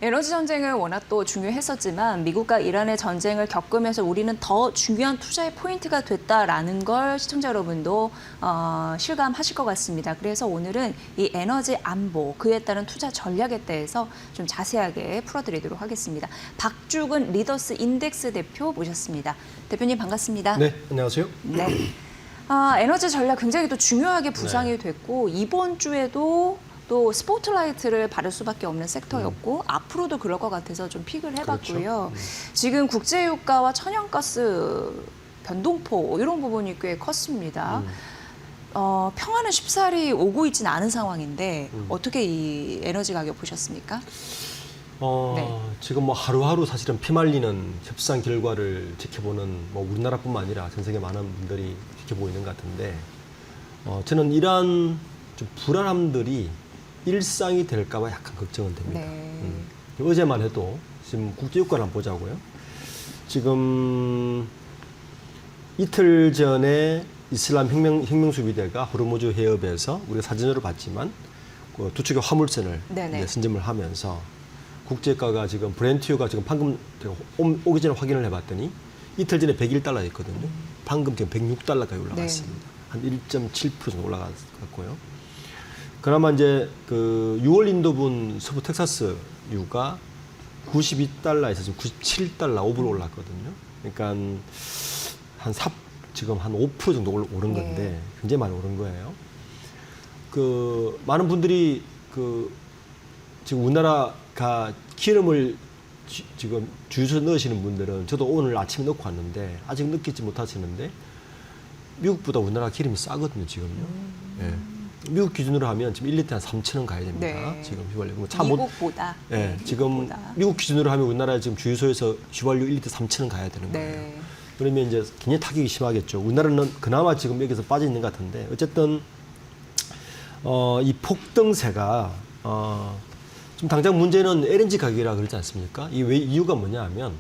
에너지 전쟁은 워낙 또 중요했었지만 미국과 이란의 전쟁을 겪으면서 우리는 더 중요한 투자의 포인트가 됐다라는 걸 시청자 여러분도 실감하실 것 같습니다. 그래서 오늘은 이 에너지 안보, 그에 따른 투자 전략에 대해서 좀 자세하게 풀어드리도록 하겠습니다. 박주근 리더스 인덱스 대표 모셨습니다. 대표님 반갑습니다. 네, 안녕하세요. 네. 에너지 전략 굉장히 또 중요하게 부상이 됐고 이번 주에도 또 스포트라이트를 받을 수밖에 없는 sek터였고 앞으로도 그럴 것 같아서 좀 픽을 해봤고요. 그렇죠. 지금 국제유가와 천연가스 변동폭 이런 부분이 꽤 컸습니다. 평화는 쉽사리 오고 있지는 않은 상황인데 어떻게 이 에너지 가격 보셨습니까? 네. 지금 뭐 하루하루 사실은 피말리는 협상 결과를 지켜보는 뭐 우리나라뿐만 아니라 전 세계 많은 분들이 지켜보고 있는 것 같은데 저는 이러한 좀 불안함들이 일상이 될까봐 약간 걱정은 됩니다. 네. 어제만 해도 지금 국제유가를 한번 보자고요. 지금 이틀 전에 이슬람 혁명수비대가 호르무즈 해협에서 우리가 사진으로 봤지만 그 두 척의 화물선을 이제 선점을 하면서 국제유가가 지금 브렌트유가 지금 방금 오기 전에 확인을 해봤더니 이틀 전에 101달러였거든요. 방금 지금 106달러까지 올라갔습니다. 한 1.7% 정도 올라갔고요. 그나마 이제 그 6월 인도분 서부 텍사스유가 92달러에서 지금 97달러 5불 올랐거든요. 그러니까 지금 한 5% 정도 오른 건데 굉장히 많이 오른 거예요. 그 많은 분들이 그 지금 우리나라가 기름을 지금 주유소에 넣으시는 분들은 저도 오늘 아침에 넣고 왔는데 아직 느끼지 못하시는데 미국보다 우리나라 기름이 싸거든요, 지금요. 예. 미국 기준으로 하면 지금 1리터 한 3,000원 가야 됩니다. 네. 지금 휘발유. 미국보다. 예. 지금 미국보다. 미국 기준으로 하면 우리나라 지금 주유소에서 휘발유 1리터 3,000원 가야 되는 거예요. 그러면 이제 굉장히 타격이 심하겠죠. 우리나라는 그나마 지금 여기서 빠져 있는 것 같은데 어쨌든 이 폭등세가 좀 당장 문제는 LNG 가격이라 그러지 않습니까? 이 이유가 뭐냐 하면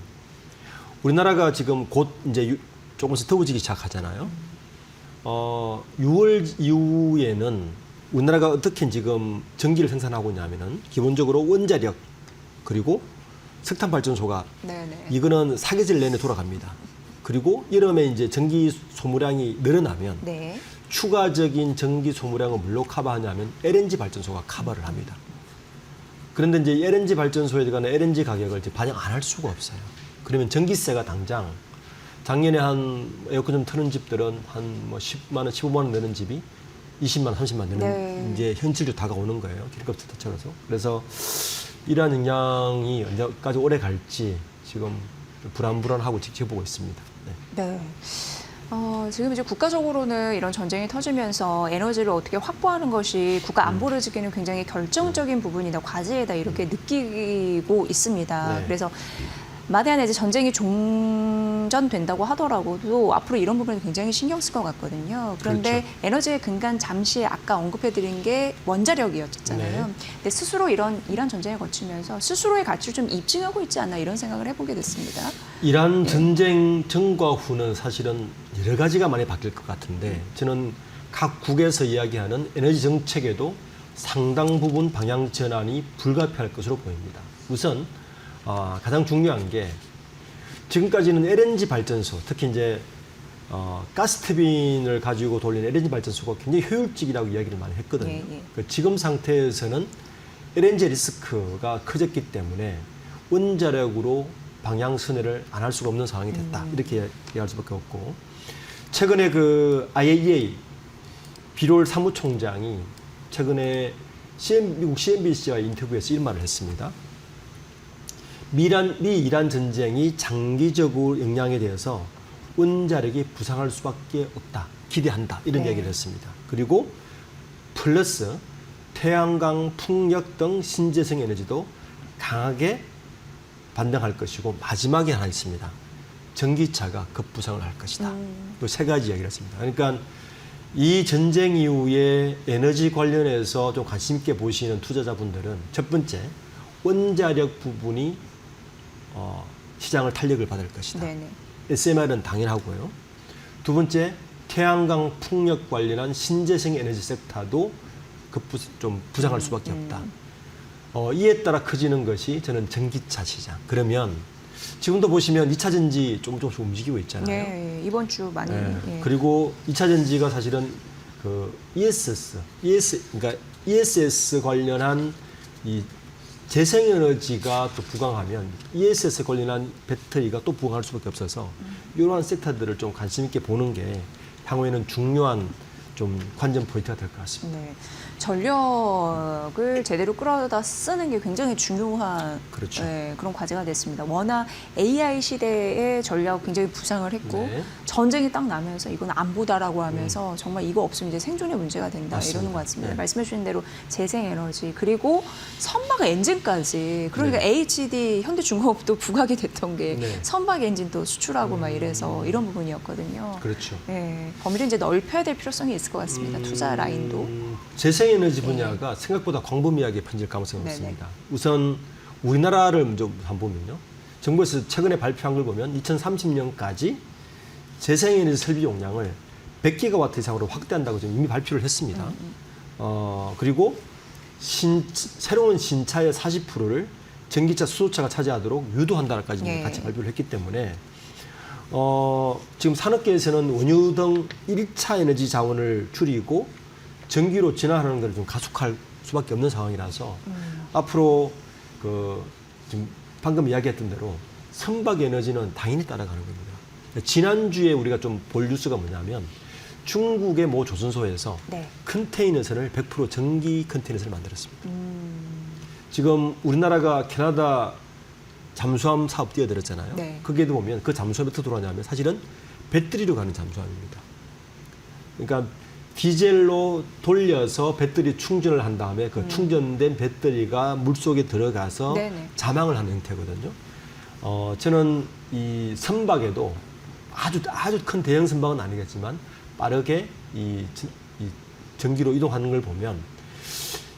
우리나라가 지금 곧 이제 조금씩 더워지기 시작하잖아요. 6월 이후에는 우리나라가 어떻게 지금 전기를 생산하고 있냐면은 기본적으로 원자력 그리고 석탄 발전소가 이거는 사계절 내내 돌아갑니다. 그리고 여름에 이제 전기 소모량이 늘어나면 추가적인 전기 소모량을 뭘로 커버하냐면 LNG 발전소가 커버를 합니다. 그런데 이제 LNG 발전소에 들어가는 LNG 가격을 이제 반영 안 할 수가 없어요. 그러면 전기세가 당장 작년에 한 에어컨 좀 트는 집들은 한 뭐 10만 원, 15만 원 내는 집이 20만 원, 30만 원 내는 이제 현실로 다가오는 거예요. 기름값 터쳐서. 그래서 이러한 영향이 언제까지 오래 갈지 지금 불안하고 지켜보고 있습니다. 네. 지금 이제 국가적으로는 이런 전쟁이 터지면서 에너지를 어떻게 확보하는 것이 국가 안보를 지키는 굉장히 결정적인 부분이다, 과제이다 이렇게 느끼고 있습니다. 그래서 만약에 이제 전쟁이 종전된다고 하더라도 앞으로 이런 부분에 굉장히 신경 쓸 것 같거든요. 그런데 에너지의 근간 잠시 아까 언급해드린 게 원자력이었잖아요. 근데 스스로 이런 전쟁을 거치면서 스스로의 가치를 좀 입증하고 있지 않나 이런 생각을 해보게 됐습니다. 이란 전쟁 전과 후는 사실은 여러 가지가 많이 바뀔 것 같은데 저는 각 국에서 이야기하는 에너지 정책에도 상당 부분 방향 전환이 불가피할 것으로 보입니다. 우선 가장 중요한 게 지금까지는 LNG 발전소, 특히 이제 가스 터빈을 가지고 돌리는 LNG 발전소가 굉장히 효율적이라고 이야기를 많이 했거든요. 지금 상태에서는 LNG 리스크가 커졌기 때문에 원자력으로 방향 선회를 안 할 수가 없는 상황이 됐다. 이렇게 얘기할 수밖에 없고 최근에 그 IAEA 비롤 사무총장이 최근에 미국 CNBC와 인터뷰에서 이런 말을 했습니다. 미 이란 전쟁이 장기적으로 영향에 대해서 원자력이 부상할 수밖에 없다. 기대한다. 이런 얘기를 했습니다. 그리고 플러스 태양광, 풍력 등 신재생 에너지도 강하게 반등할 것이고 마지막에 하나 있습니다. 전기차가 급부상을 할 것이다. 이 세 가지 이야기를 했습니다. 그러니까 이 전쟁 이후에 에너지 관련해서 좀 관심 있게 보시는 투자자분들은 첫 번째, 원자력 부분이 시장을 탄력을 받을 것이다. SMR은 당연하고요. 두 번째, 태양광 풍력 관련한 신재생 에너지 섹터도 좀 부상할 수밖에 없다. 이에 따라 커지는 것이 저는 전기차 시장. 그러면 지금도 보시면 2차 전지 조금씩 움직이고 있잖아요. 네, 이번 주 많이. 예. 예. 그리고 2차 전지가 사실은 그 그러니까 ESS 관련한 이 재생에너지가 또 부강하면 ESS 관련한 배터리가 또 부강할 수밖에 없어서 이러한 섹터들을 좀 관심 있게 보는 게 향후에는 중요한 좀 관전 포인트가 될 것 같습니다. 네. 전력을 제대로 끌어다 쓰는 게 굉장히 중요한 그렇죠. 네, 그런 과제가 됐습니다. 워낙 AI 시대에 전력 굉장히 부상을 했고 네. 전쟁이 딱 나면서 이건 안보다라고 하면서 정말 이거 없으면 이제 생존의 문제가 된다 맞습니다. 이러는 것 같습니다. 네. 말씀해 주신 대로 재생에너지 그리고 선박 엔진까지 그러니까 네. HD 현대중공업도 부각이 됐던 게 네. 선박 엔진도 수출하고 막 이래서 이런 부분이었거든요. 그렇죠. 네, 범위를 이제 넓혀야 될 필요성이 있을 것 같습니다. 투자 라인도. 재생에너지 분야가 생각보다 광범위하게 번질 가능성이 네네. 높습니다. 우선 우리나라를 먼저 한번 보면요. 정부에서 최근에 발표한 걸 보면 2030년까지 재생에너지 설비 용량을 100기가와트 이상으로 확대한다고 지금 이미 발표를 했습니다. 그리고 새로운 신차의 40%를 전기차, 수소차가 차지하도록 유도한다까지 네. 같이 발표를 했기 때문에 지금 산업계에서는 원유 등 1차 에너지 자원을 줄이고 전기로 진화하는 것을 좀 가속할 수밖에 없는 상황이라서 앞으로 지금 방금 이야기했던 대로 선박 에너지는 당연히 따라가는 겁니다. 지난주에 우리가 좀 볼 뉴스가 뭐냐면 중국의 모 조선소에서 네. 컨테이너선을 100% 전기 컨테이너선을 만들었습니다. 지금 우리나라가 캐나다 잠수함 사업 뛰어들었잖아요. 네. 거기에도 보면 그 잠수함이 어떻게 돌아가냐면 사실은 배터리로 가는 잠수함입니다. 그러니까 디젤로 돌려서 배터리 충전을 한 다음에 그 충전된 배터리가 물속에 들어가서 네네. 자망을 하는 형태거든요. 저는 이 선박에도 아주 큰 대형 선박은 아니겠지만 빠르게 이 전기로 이동하는 걸 보면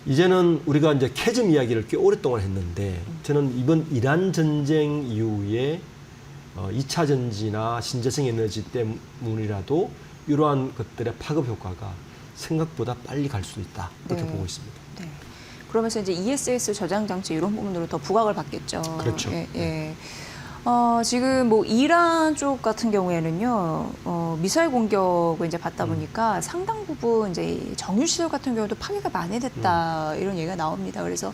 이제는 우리가 이제 캐즘 이야기를 꽤 오랫동안 했는데 저는 이번 이란 전쟁 이후에 2차 전지나 신재생 에너지 때문이라도 이러한 것들의 파급 효과가 생각보다 빨리 갈 수 있다. 그렇게 네. 보고 있습니다. 네. 그러면서 이제 ESS 저장 장치 이런 부분으로 더 부각을 받겠죠. 그렇죠. 예, 예. 지금 뭐 이란 쪽 같은 경우에는요, 미사일 공격을 이제 받다 보니까 상당 부분 이제 정유 시설 같은 경우도 파괴가 많이 됐다 이런 얘기가 나옵니다. 그래서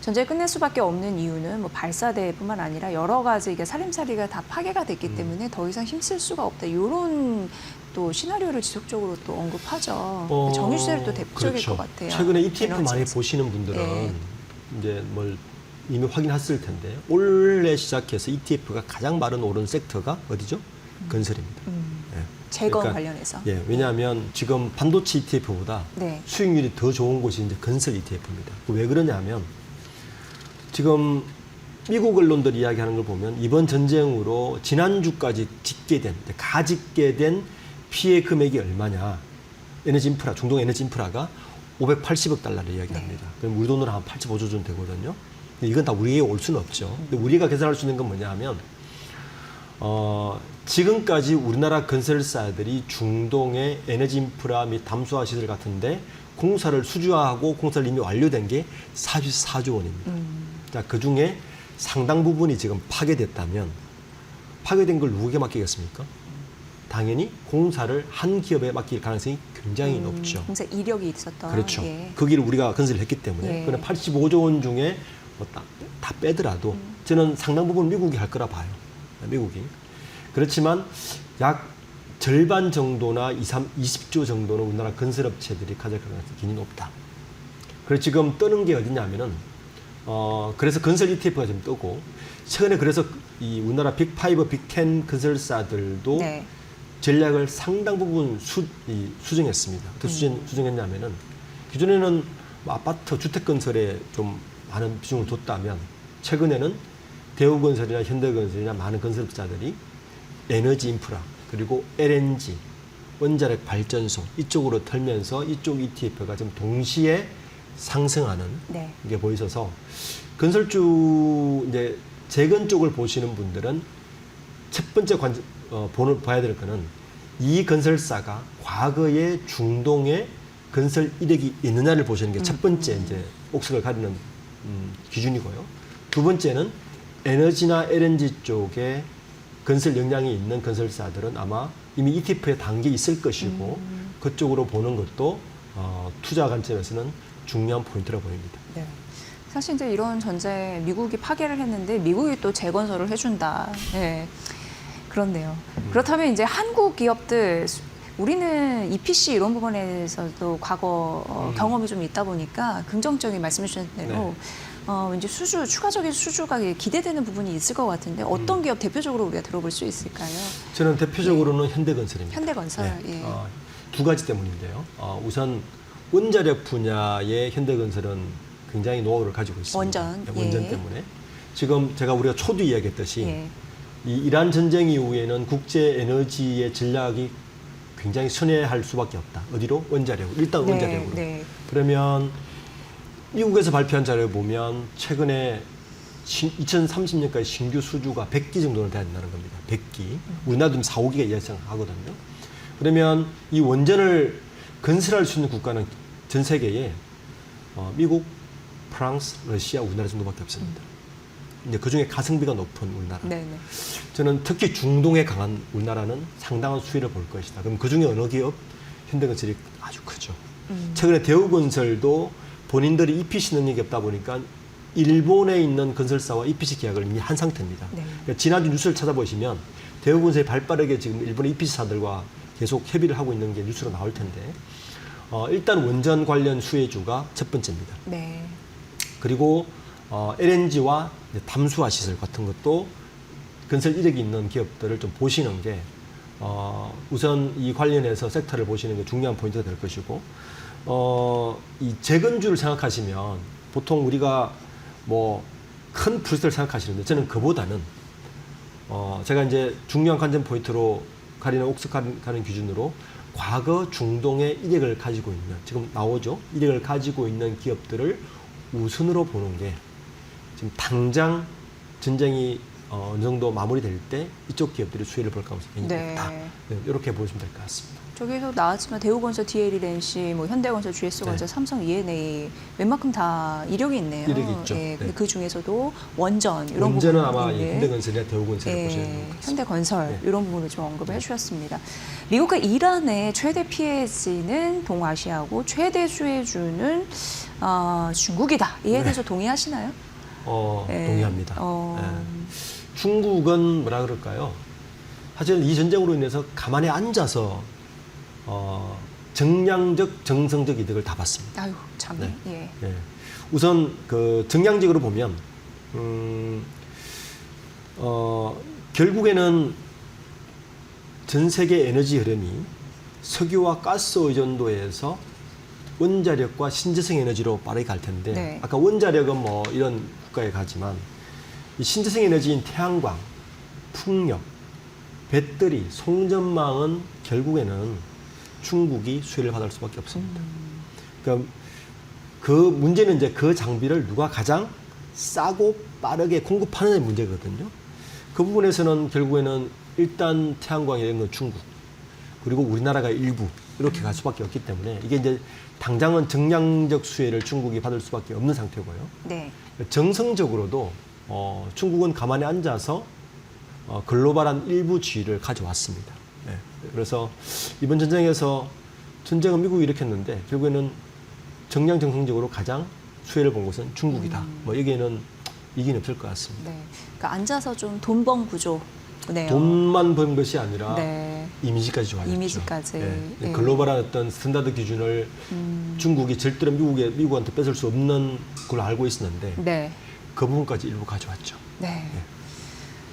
전쟁을 끝낼 수밖에 없는 이유는 뭐 발사대뿐만 아니라 여러 가지 이게 살림살이가 다 파괴가 됐기 때문에 더 이상 힘쓸 수가 없다. 이런 또 시나리오를 지속적으로 또 언급하죠. 정유 시설이 또 대표적일 그렇죠. 것 같아요. 최근에 ETF 많이 에너지에서. 보시는 분들은 예. 이제 뭘 이미 확인했을 텐데 올해 시작해서 ETF가 가장 마른 오른 섹터가 어디죠? 건설입니다. 예. 재건 그러니까, 관련해서. 예, 왜냐하면 지금 반도체 ETF보다 네. 수익률이 더 좋은 곳이 이제 건설 ETF입니다. 왜 그러냐면 지금 미국 언론들 이야기하는 걸 보면 이번 전쟁으로 지난주까지 가집게된 피해 금액이 얼마냐? 중동 에너지 인프라가 580억 달러를 이야기합니다. 네. 그럼 우리 돈으로 한 85조 정도 되거든요. 근데 이건 다 우리에게 올 수는 없죠. 근데 우리가 계산할 수 있는 건 뭐냐 하면 지금까지 우리나라 건설사들이 중동의 에너지 인프라 및 담수화 시설 같은데 공사를 수주하고 공사를 이미 완료된 게 44조 원입니다. 자, 그 중에 상당 부분이 지금 파괴됐다면 파괴된 걸 누구에게 맡기겠습니까? 당연히 공사를 한 기업에 맡길 가능성이 굉장히 높죠. 공사 이력이 있었던. 그렇죠. 예. 거기를 우리가 건설을 했기 때문에 예. 그런 85조 원 중에 뭐 다 빼더라도 저는 상당 부분 미국이 할 거라 봐요. 미국이. 그렇지만 약 절반 정도나 20조 정도는 우리나라 건설업체들이 가져갈 가능성이 굉장히 높다. 그래서 지금 뜨는 게 어디냐면은 그래서 건설 ETF가 좀 뜨고 최근에 그래서 이 우리나라 빅5, 빅10 건설사들도 네. 전략을 상당 부분 수정했습니다. 어떻게 수정했냐면은 기존에는 뭐 아파트 주택 건설에 좀 많은 비중을 뒀다면 최근에는 대우건설이나 현대건설이나 많은 건설업자들이 에너지 인프라 그리고 LNG 원자력 발전소 이쪽으로 털면서 이쪽 ETF가 좀 동시에 상승하는 네. 게 보이셔서 건설주 이제 재건 쪽을 보시는 분들은 첫 번째 봐야 될 거는 이 건설사가 과거에 중동에 건설 이력이 있느냐를 보시는 게 첫 번째 이제 옥석을 가리는 기준이고요. 두 번째는 에너지나 LNG 쪽에 건설 역량이 있는 건설사들은 아마 이미 ETF에 단계 있을 것이고 그쪽으로 보는 것도 투자 관점에서는 중요한 포인트라고 보입니다. 네. 사실 이제 이런 전쟁 미국이 파괴를 했는데 미국이 또 재건설을 해준다. 네. 그렇네요. 그렇다면 이제 한국 기업들 우리는 EPC 이런 부분에서도 과거 경험이 좀 있다 보니까 긍정적인 말씀해 주신 대로 왠지 추가적인 수주가 기대되는 부분이 있을 것 같은데 어떤 기업 대표적으로 우리가 들어볼 수 있을까요? 저는 대표적으로는 현대건설입니다. 현대건설. 네. 예. 두 가지 때문인데요. 우선 원자력 분야의 현대건설은 굉장히 노하우를 가지고 있습니다. 원전. 네, 원전 예. 때문에. 지금 우리가 초두 이야기했듯이 예. 이 이란 전쟁 이후에는 국제 에너지의 전략이 굉장히 선회할 수밖에 없다. 어디로? 원자력. 일단 네, 원자력으로. 네. 그러면 미국에서 발표한 자료를 보면 최근에 2030년까지 신규 수주가 100기 정도는 돼야 된다는 겁니다. 100기. 우리나라도 4, 5기가 예상하거든요. 그러면 이 원전을 건설할 수 있는 국가는 전 세계에 미국, 프랑스, 러시아, 우리나라 정도밖에 없습니다. 이제 그 중에 가성비가 높은 우리나라. 네, 네. 저는 특히 중동에 강한 우리나라는 상당한 수혜를 볼 것이다. 그럼 그 중에 어느 기업? 현대건설이 아주 크죠. 최근에 대우건설도 본인들이 EPC 능력이 없다 보니까 일본에 있는 건설사와 EPC 계약을 이미 한 상태입니다. 네. 그러니까 지난주 뉴스를 찾아보시면 대우건설이 발빠르게 지금 일본의 EPC사들과 계속 협의를 하고 있는 게 뉴스로 나올 텐데 일단 원전 관련 수혜주가 첫 번째입니다. 네. 그리고 LNG와 담수화 시설 같은 것도 건설 이력이 있는 기업들을 좀 보시는 게 우선 이 관련해서 섹터를 보시는 게 중요한 포인트가 될 것이고 이 재건주를 생각하시면 보통 우리가 뭐 큰 프로젝트를 생각하시는데 저는 그보다는 제가 이제 중요한 관전 포인트로 가리는 옥석가는 기준으로 과거 중동의 이력을 가지고 있는 지금 나오죠 이력을 가지고 있는 기업들을 우선으로 보는 게 지금 당장 전쟁이 어느 정도 마무리될 때 이쪽 기업들이 수혜를 볼 가능성이 굉장히 높다. 네, 이렇게 보시면 될 것 같습니다. 저기서 나왔지만 대우건설, DLRNC, 뭐 현대건설, GS건설, 네. 삼성, E&A 웬만큼 다 이력이 있네요. 이력이 있죠. 예, 근데 네. 그 중에서도 원전 이런 원전은 부분인데 아마 현대건설이나 대우건설을 보시는 것 같습니다. 현대건설 네. 이런 부분을 좀 언급을 해주셨습니다. 미국과 이란의 최대 피해지는 동아시아고 최대 수혜주는 중국이다. 이에 대해서 동의하시나요? 네. 동의합니다. 네. 중국은 뭐라 그럴까요? 사실 이 전쟁으로 인해서 가만히 앉아서 정량적, 정성적 이득을 다 봤습니다. 아유, 참. 네. 예. 예. 우선 그 정량적으로 보면 결국에는 전 세계 에너지 흐름이 석유와 가스 의존도에서 원자력과 신재생 에너지로 빠르게 갈 텐데 네. 아까 원자력은 뭐 이런 국가에 가지만 이 신재생 에너지인 태양광, 풍력, 배터리, 송전망은 결국에는 중국이 수혜를 받을 수밖에 없습니다. 그러니까 그 문제는 이제 그 장비를 누가 가장 싸고 빠르게 공급하느냐의 문제거든요. 그 부분에서는 결국에는 일단 태양광 이런 건 중국 그리고 우리나라가 일부 이렇게 갈 수밖에 없기 때문에 이게 이제 당장은 정량적 수혜를 중국이 받을 수밖에 없는 상태고요. 네. 정성적으로도 중국은 가만히 앉아서 글로벌한 일부 지위를 가져왔습니다. 네. 그래서 이번 전쟁에서 전쟁은 미국이 일으켰는데 결국에는 정량 정성적으로 가장 수혜를 본 것은 중국이다. 뭐 여기에는 이견이 없을 것 같습니다. 네. 그러니까 앉아서 좀 돈번 구조네요. 돈만 번 것이 아니라 네. 이미지까지 좋아졌죠. 이미지까지. 네. 예. 글로벌한 어떤 스탠다드 기준을 중국이 절대로 미국한테 뺏을 수 없는 걸 알고 있었는데 네. 그 부분까지 일부 가져왔죠. 네.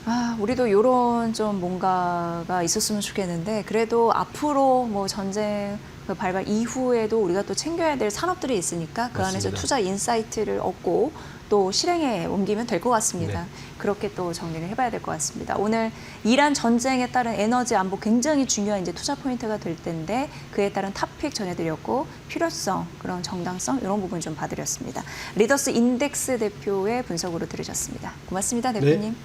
아, 우리도 이런 좀 뭔가가 있었으면 좋겠는데 그래도 앞으로 뭐 전쟁 그 발발 이후에도 우리가 또 챙겨야 될 산업들이 있으니까 그 안에서 맞습니다. 투자 인사이트를 얻고 또 실행에 옮기면 될 것 같습니다. 네. 그렇게 또 정리를 해봐야 될 것 같습니다. 오늘 이란 전쟁에 따른 에너지 안보 굉장히 중요한 이제 투자 포인트가 될 텐데 그에 따른 탑픽 전해드렸고 필요성, 그런 정당성 이런 부분 좀 봐드렸습니다. 리더스 인덱스 대표의 분석으로 들으셨습니다. 고맙습니다, 대표님. 네.